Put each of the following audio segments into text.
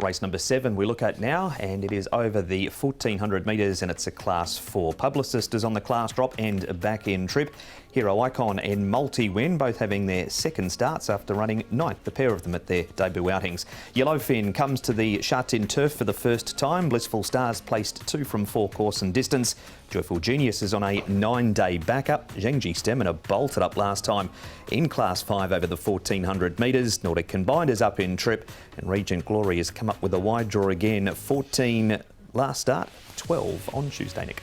Race number 7 we look at now, and it is over the 1400 metres and it's a Class 4. Publicist is on the class drop and back-end trip. Hero Icon and Multi-Win both having their second starts after running 9th, the pair of them at their debut outings. Yellowfin comes to the Sha Tin turf for the first time. Blissful Stars placed 2 from 4 course and distance. Joyful Genius is on a 9-day backup. Zhengji Stamina bolted up last time in Class 5 over the 1400 metres. Nordic Combined is up in trip, and Regent Glory has come up with a wide draw again. 14 last start, 12 on Tuesday, Nick.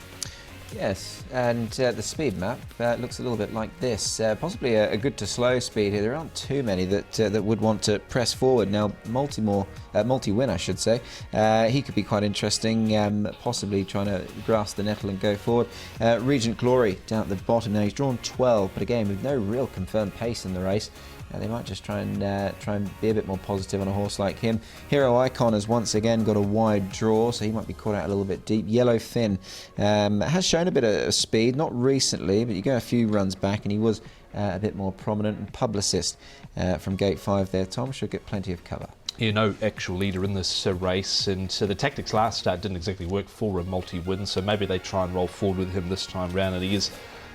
Yes, and the speed map looks a little bit like this. Possibly a good to slow speed here. There aren't too many that would want to press forward. Now, Multi-Win, I should say. He could be quite interesting, possibly trying to grasp the nettle and go forward. Regent Glory down at the bottom. Now, he's drawn 12, but again, with no real confirmed pace in the race. They might just try and be a bit more positive on a horse like him. Hero Icon has once again got a wide draw, so he might be caught out a little bit deep. Yellowfin has shown a bit of speed, not recently, but you go a few runs back and he was a bit more prominent. And Publicist from gate 5 there, Tom, should get plenty of cover. Yeah, no actual leader in this race, and the tactics last start didn't exactly work for a Multi-Win, so maybe they try and roll forward with him this time round, and he is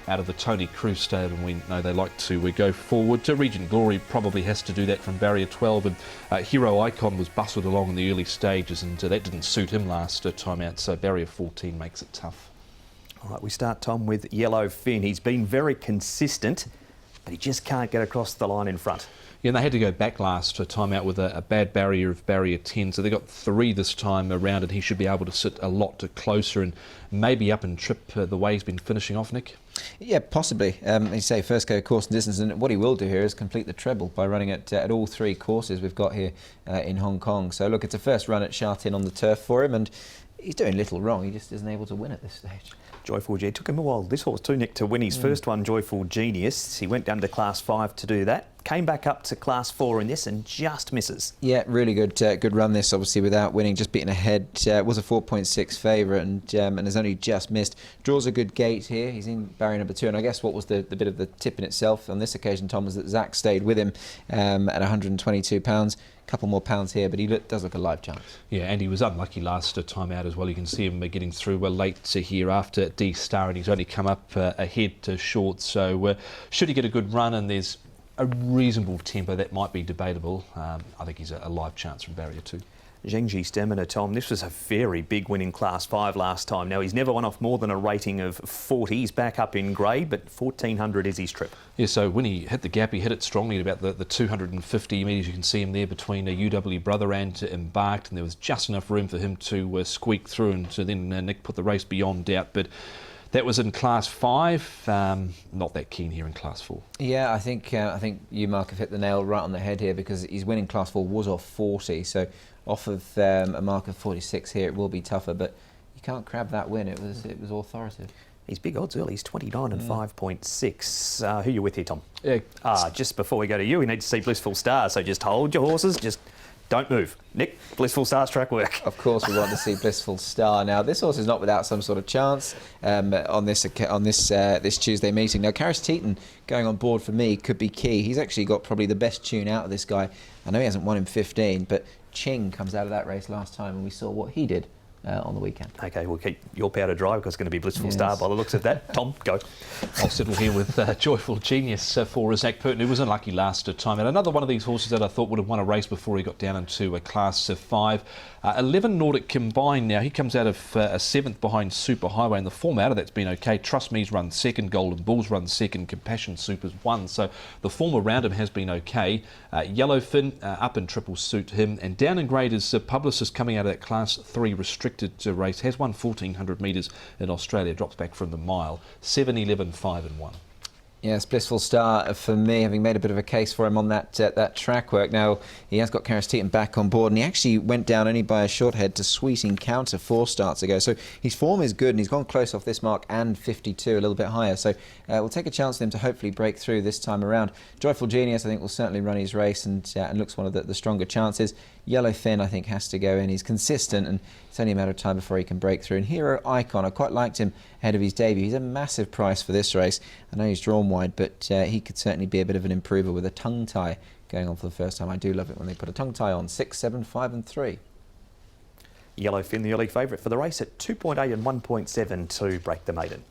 out of the Tony Cruz stable, and we know they like to go forward. Regent Glory probably has to do that from barrier 12, and Hero Icon was bustled along in the early stages, and that didn't suit him last time out, so barrier 14 makes it tough. All right, we start, Tom, with Yellowfin. He's been very consistent, but he just can't get across the line in front. Yeah, and they had to go back last time out with a bad barrier of barrier 10, so they got 3 this time around, and he should be able to sit a lot closer and maybe up and trip the way he's been finishing off, Nick. Yeah, possibly. You say first go course and distance, and what he will do here is complete the treble by running at all 3 courses we've got here in Hong Kong. So look, it's a first run at Sha Tin on the turf for him, and he's doing little wrong. He just isn't able to win at this stage. Joyful Genius. It took him a while, this horse too, Nick, to win his first one, Joyful Genius. He went down to Class 5 to do that. Came back up to Class 4 in this and just misses. Yeah, really good run this, obviously, without winning, just beating ahead. Was a 4.6 favourite and has only just missed. Draws a good gate here. He's in barrier number 2, and I guess what was the bit of the tip in itself on this occasion, Tom, was that Zach stayed with him at £122. A couple more pounds here, but he does look a live chance. Yeah, and he was unlucky last time out as well. You can see him getting through late here after D-Star, and he's only come up ahead to short. So should he get a good run and there's a reasonable tempo, that might be debatable. I think he's a live chance from barrier 2. Zhengji Stamina, Tom, this was a very big win in Class 5 last time. Now, he's never won off more than a rating of 40. He's back up in grade, but 1400 is his trip. Yeah, so when he hit the gap, he hit it strongly at about the 250 metres. You can see him there between UW Brother and Embarked, and there was just enough room for him to squeak through, and so then Nick put the race beyond doubt. But that was in Class 5. Not that keen here in Class 4. Yeah, I think you, Mark, have hit the nail right on the head here, because his winning Class 4 was off 40. So off of a mark of 46 here, it will be tougher, but you can't crab that win. It was authoritative. He's big odds early. He's 29 and 5.6. Who are you with here, Tom? Yeah. Just before we go to you, we need to see Blissful Stars. So just hold your horses. Just don't move. Nick, Blissful Star's track work. Of course, we want to see Blissful Star. Now, this horse is not without some sort of chance on this Tuesday meeting. Now, Karis Teton going on board for me could be key. He's actually got probably the best tune out of this guy. I know he hasn't won in 15, but Ching comes out of that race last time, and we saw what he did on the weekend. OK, we'll keep your powder dry because it's going to be Blissful Star by the looks of that. Tom, go. I'll settle here with Joyful Genius for Zach Purton, who was unlucky last time. And another one of these horses that I thought would have won a race before he got down into a Class 5. 11 Nordic Combined now. He comes out of a 7th behind Super Highway, and the form out of that's been OK. Trust Me's run 2nd, Golden Bulls run 2nd, Compassion Super's 1. So the form around him has been OK. Yellowfin up in triple suit him, and down in grade is Publicist coming out of that Class 3 restricted race. Has won 1400 metres in Australia, drops back from the mile. 7, 11, 5 and 1. Yes, Blissful Star for me, having made a bit of a case for him on that track work. Now, he has got Karis Teton back on board, and he actually went down only by a short head to Sweet Encounter 4 starts ago. So his form is good, and he's gone close off this mark and 52, a little bit higher. So we'll take a chance on him to hopefully break through this time around. Joyful Genius, I think, will certainly run his race and looks one of the stronger chances. Yellowfin, I think, has to go in. He's consistent, and it's only a matter of time before he can break through. And Hero Icon, I quite liked him ahead of his debut. He's a massive price for this race. I know he's drawn wide, but he could certainly be a bit of an improver with a tongue tie going on for the first time. I do love it when they put a tongue tie on. 6, 7, 5 and 3. Yellowfin, the early favourite for the race at 2.8 and 1.7 to break the maiden.